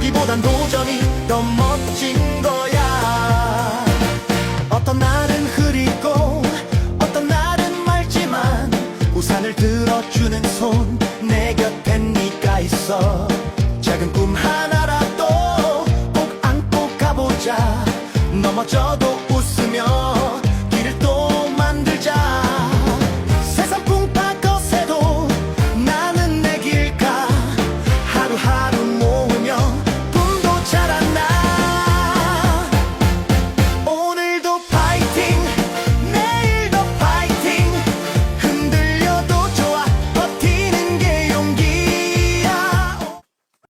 포기보단 도전이 더 멋진 거야. 어떤 날은 흐리고 어떤 날은 맑지만 우산을 들어주는 손 내 곁엔 네가 있어. 작은 꿈 하나라도 꼭 안고 가보자. 넘어져도